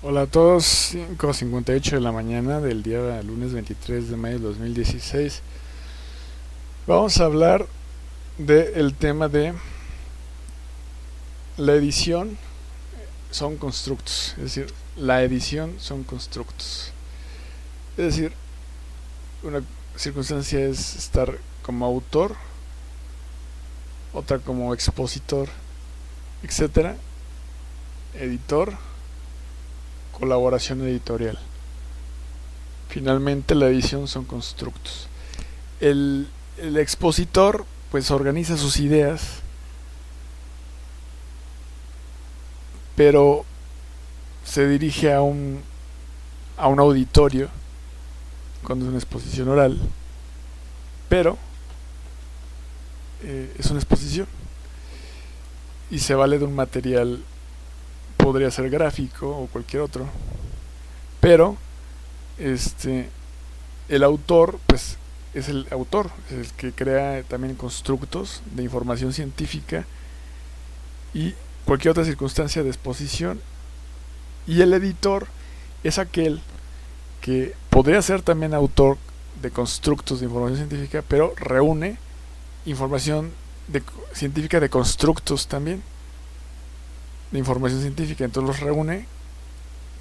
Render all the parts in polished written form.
Hola a todos, 5:58 de la mañana del día lunes 23 de mayo de 2016. Vamos a hablar del tema de la edición son constructos, es decir, la edición son constructos. Es decir, una circunstancia es estar como autor, otra como expositor, etcétera, editor, colaboración editorial. Finalmente la edición son constructos. El expositor pues organiza sus ideas, pero se dirige a un auditorio cuando es una exposición oral, pero es una exposición y se vale de un material, podría ser gráfico o cualquier otro, pero el autor pues es el autor, es el que crea también constructos de información científica y cualquier otra circunstancia de exposición, y el editor es aquel que podría ser también autor de constructos de información científica, pero reúne información científica de constructos también de información científica, entonces los reúne,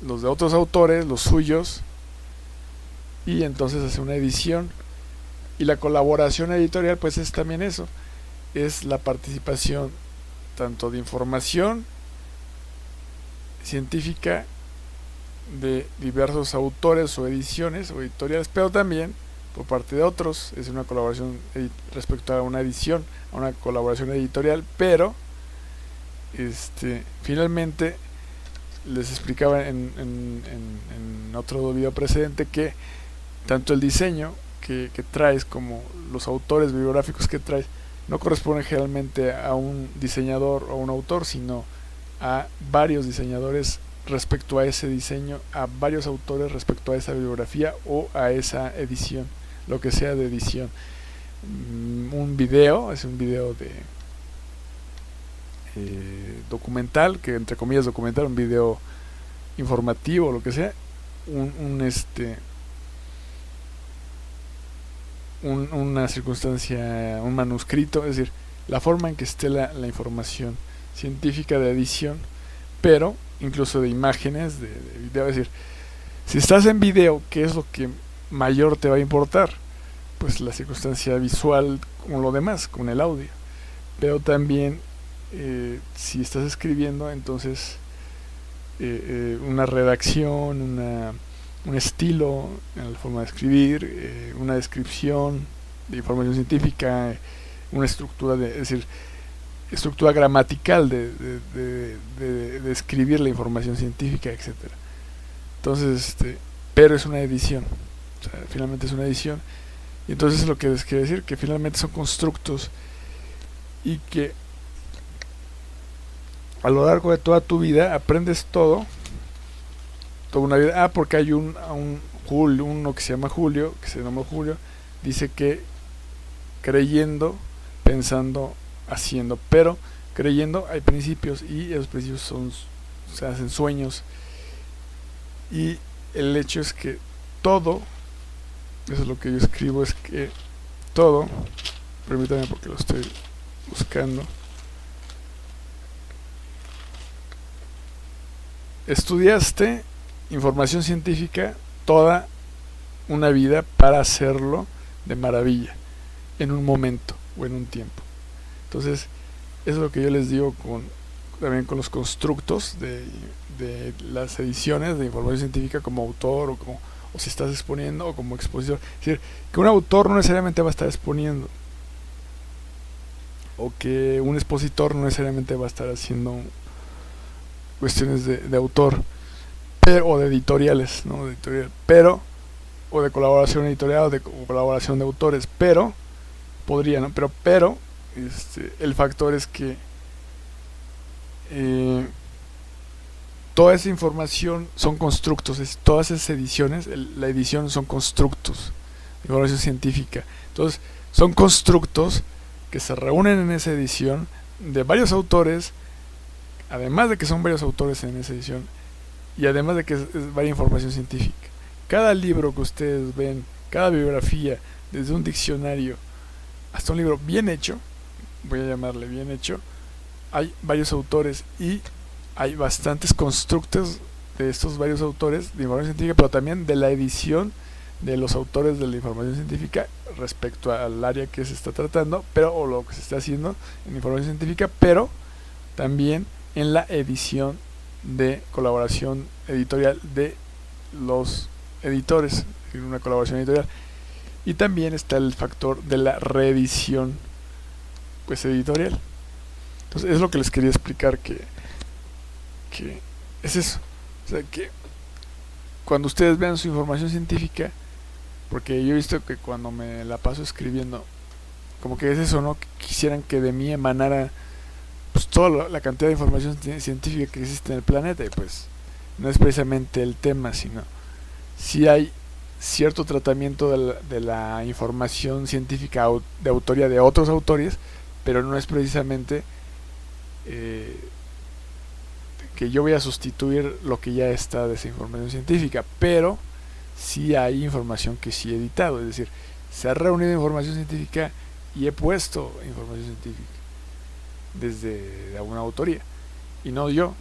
los de otros autores, los suyos, y entonces hace una edición. Y la colaboración editorial pues es también eso, es la participación tanto de información científica de diversos autores o ediciones o editoriales, pero también por parte de otros, es una colaboración respecto a una edición, a una colaboración editorial, pero finalmente les explicaba en otro video precedente que tanto el diseño que traes como los autores bibliográficos que traes no corresponden generalmente a un diseñador o un autor, sino a varios diseñadores respecto a ese diseño, a varios autores respecto a esa bibliografía o a esa edición, lo que sea de edición. Un video es un video de documental, que entre comillas documental, un video informativo, lo que sea, una circunstancia, un manuscrito, es decir, la forma en que esté la información científica de edición, pero incluso de imágenes, de video, es decir, si estás en video, ¿qué es lo que mayor te va a importar? Pues la circunstancia visual, como lo demás, con el audio, pero también si estás escribiendo, entonces una redacción, un estilo en la forma de escribir, una descripción de información científica, una estructura, es decir, estructura gramatical de escribir la información científica, etcétera. Entonces, pero es una edición, o sea, finalmente es una edición, y entonces lo que les quiero decir, que finalmente son constructos y que a lo largo de toda tu vida aprendes todo, toda una vida. Porque hay uno que se llama Julio, que se llama Julio, dice que creyendo, pensando, haciendo, pero creyendo hay principios y esos principios se hacen sueños, y el hecho es que todo, eso es lo que yo escribo, es que todo, permítame porque lo estoy buscando, estudiaste información científica toda una vida para hacerlo de maravilla, en un momento o en un tiempo. Entonces, eso es lo que yo les digo también con los constructos de las ediciones de información científica como autor o si estás exponiendo o como expositor. Es decir, que un autor no necesariamente va a estar exponiendo, o que un expositor no necesariamente va a estar haciendo cuestiones de autor, pero, o de editoriales, ¿no? De editorial, pero, o de colaboración editorial, o colaboración de autores, pero, podría, ¿no? Pero el factor es que toda esa información son constructos, todas esas ediciones, la edición son constructos de información científica. Entonces, son constructos que se reúnen en esa edición de varios autores, además de que son varios autores en esa edición, y además de que es varia información científica. Cada libro que ustedes ven, cada bibliografía, desde un diccionario hasta un libro bien hecho, voy a llamarle bien hecho, hay varios autores y hay bastantes constructos de estos varios autores de información científica, pero también de la edición de los autores de la información científica respecto al área que se está tratando, pero o lo que se está haciendo en información científica, pero también en la edición de colaboración editorial de los editores, en una colaboración editorial. Y también está el factor de la reedición pues editorial. Entonces es lo que les quería explicar, que es eso. O sea, que cuando ustedes vean su información científica, porque yo he visto que cuando me la paso escribiendo, como que es eso, ¿no? Que quisieran que de mí emanara pues toda la cantidad de información científica que existe en el planeta, y pues no es precisamente el tema, sino si hay cierto tratamiento de la información científica de autoría de otros autores, pero no es precisamente que yo voy a sustituir lo que ya está de esa información científica, pero sí hay información que sí he editado, es decir, se ha reunido información científica y he puesto información científica desde alguna autoría, y no yo,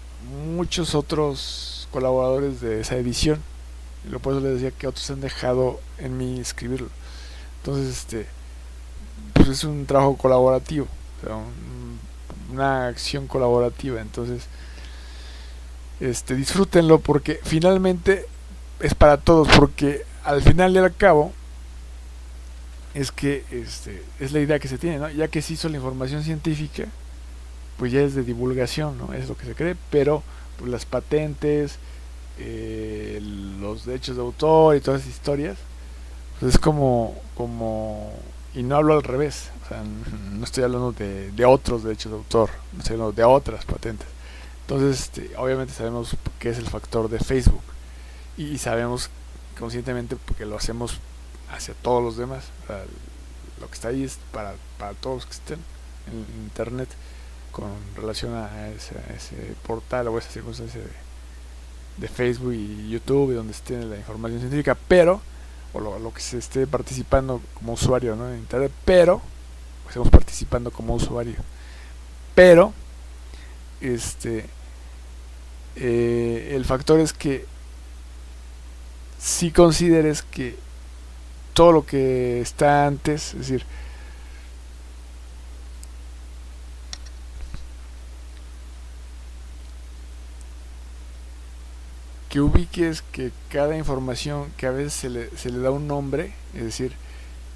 muchos otros colaboradores de esa edición, y por eso les decía que otros han dejado en mí escribirlo. Entonces pues es un trabajo colaborativo, o sea, una acción colaborativa. Entonces disfrútenlo, porque finalmente es para todos, porque al final y al cabo es que es la idea que se tiene, ¿no? Ya que se hizo la información científica, pues ya es de divulgación, ¿no? Es lo que se cree, pero pues las patentes, los derechos de autor y todas esas historias, pues es como y no hablo al revés, o sea, no estoy hablando de otros derechos de autor, no estoy hablando de otras patentes. Entonces obviamente sabemos qué es el factor de Facebook, y sabemos conscientemente porque lo hacemos hacia todos los demás. O sea, lo que está ahí es para todos los que estén en internet con relación a ese portal o esa circunstancia de Facebook y YouTube, donde esté la información científica, pero o lo que se esté participando como usuario, ¿no?, en internet, pero pues estamos participando como usuario, pero el factor es que si consideres que todo lo que está antes, es decir, que ubiques que cada información, que a veces se le da un nombre, es decir,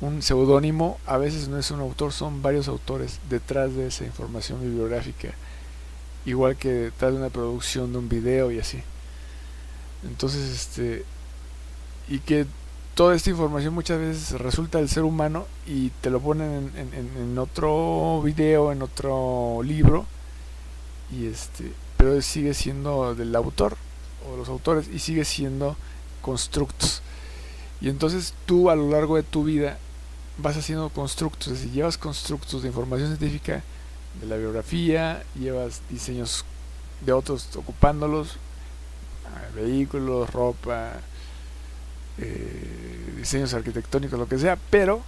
un seudónimo, a veces no es un autor, son varios autores detrás de esa información bibliográfica, igual que detrás de una producción de un video y así. Entonces y que toda esta información muchas veces resulta del ser humano y te lo ponen en otro video, en otro libro, y pero sigue siendo del autor o los autores, y sigue siendo constructos. Y entonces tú a lo largo de tu vida vas haciendo constructos, es decir, llevas constructos de información científica de la biografía, llevas diseños de otros ocupándolos, vehículos, ropa, diseños arquitectónicos, lo que sea, pero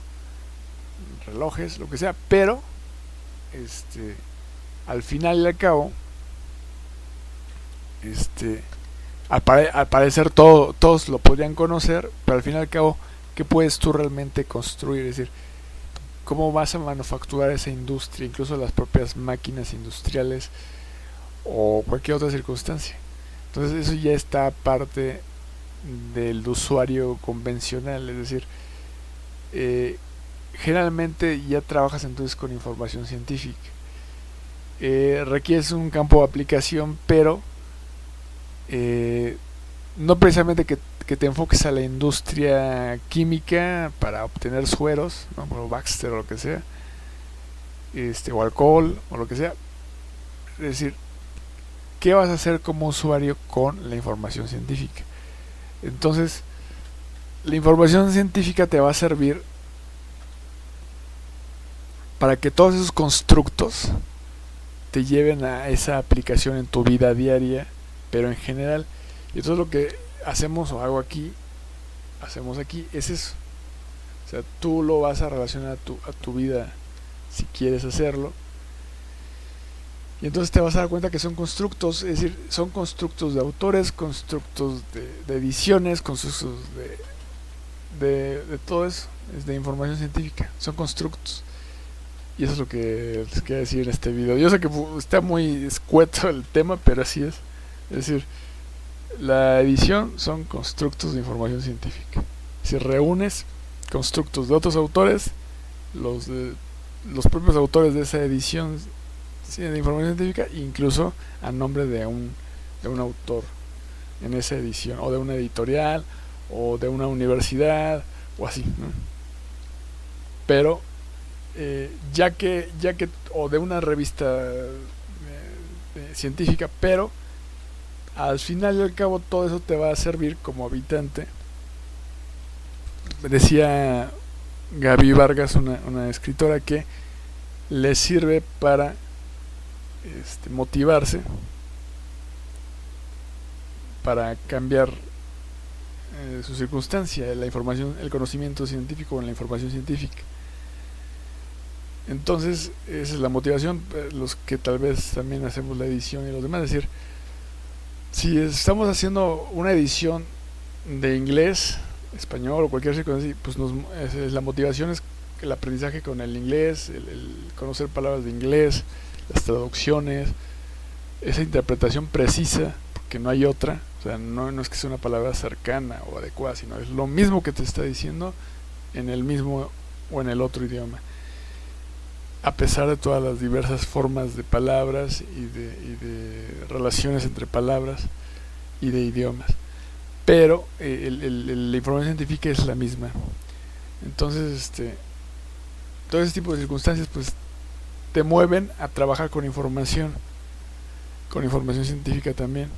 relojes, lo que sea, pero al final y al cabo al parecer todos lo podrían conocer, pero al final y al cabo, ¿qué puedes tú realmente construir? Es decir, ¿cómo vas a manufacturar esa industria, incluso las propias máquinas industriales o cualquier otra circunstancia? Entonces eso ya está aparte del usuario convencional, es decir, generalmente ya trabajas entonces con información científica, requieres un campo de aplicación, pero no precisamente que te enfoques a la industria química para obtener sueros, ¿no?, como Baxter o lo que sea, o alcohol o lo que sea. Es decir, ¿qué vas a hacer como usuario con la información científica? Entonces, la información científica te va a servir para que todos esos constructos te lleven a esa aplicación en tu vida diaria, pero en general, Y entonces lo que hacemos o hacemos aquí es eso. O sea, tú lo vas a relacionar a tu vida si quieres hacerlo. Y entonces te vas a dar cuenta que son constructos, es decir, son constructos de autores, constructos de ediciones, constructos de todo eso, es de información científica, son constructos. Y eso es lo que les quería decir en este video. Yo sé que está muy escueto el tema, pero así es. Es decir, la edición son constructos de información científica. Si reúnes constructos de otros autores, los propios autores de esa edición de información científica, incluso a nombre de un autor en esa edición, o de una editorial, o de una universidad, o así, ¿no? Pero ya que o de una revista científica, pero al final y al cabo todo eso te va a servir como habitante. Decía Gaby Vargas, una escritora, que le sirve para motivarse, para cambiar su circunstancia, la información, el conocimiento científico en la información científica. Entonces, esa es la motivación. Los que tal vez también hacemos la edición y los demás, es decir, si estamos haciendo una edición de inglés, español o cualquier circunstancia, pues la motivación es el aprendizaje con el inglés, el conocer palabras de inglés, las traducciones, esa interpretación precisa, porque no hay otra. O sea, no es que sea una palabra cercana o adecuada, sino es lo mismo que te está diciendo en el mismo o en el otro idioma, a pesar de todas las diversas formas de palabras y de relaciones entre palabras y de idiomas. Pero la información científica es la misma. Entonces, todo ese tipo de circunstancias pues te mueven a trabajar con información científica también.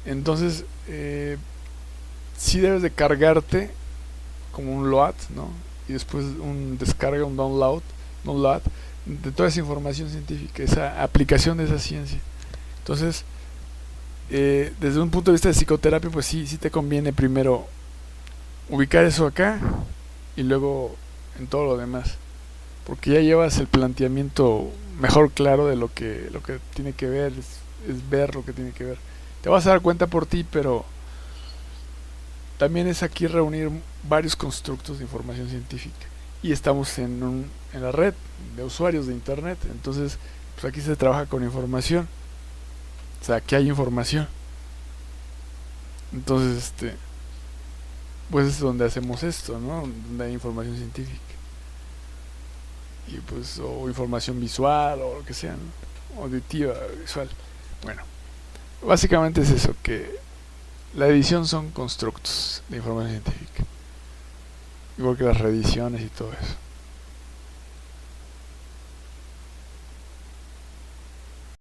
Entonces, sí debes de cargarte como un load, ¿no? Y después un descarga, un download de toda esa información científica, esa aplicación de esa ciencia. Entonces, desde un punto de vista de psicoterapia, pues sí te conviene primero ubicar eso acá y luego en todo lo demás, porque ya llevas el planteamiento mejor claro de lo que tiene que ver, es ver lo que tiene que ver. Te vas a dar cuenta por ti, pero también es aquí reunir varios constructos de información científica. Y estamos en la red de usuarios de internet, entonces pues aquí se trabaja con información. O sea, aquí hay información. Entonces, pues es donde hacemos esto, ¿no? Donde hay información científica. Y pues, o información visual, o lo que sea, ¿no? Auditiva, visual. Bueno, básicamente es eso, que la edición son constructos de información científica. Igual que las reediciones y todo eso.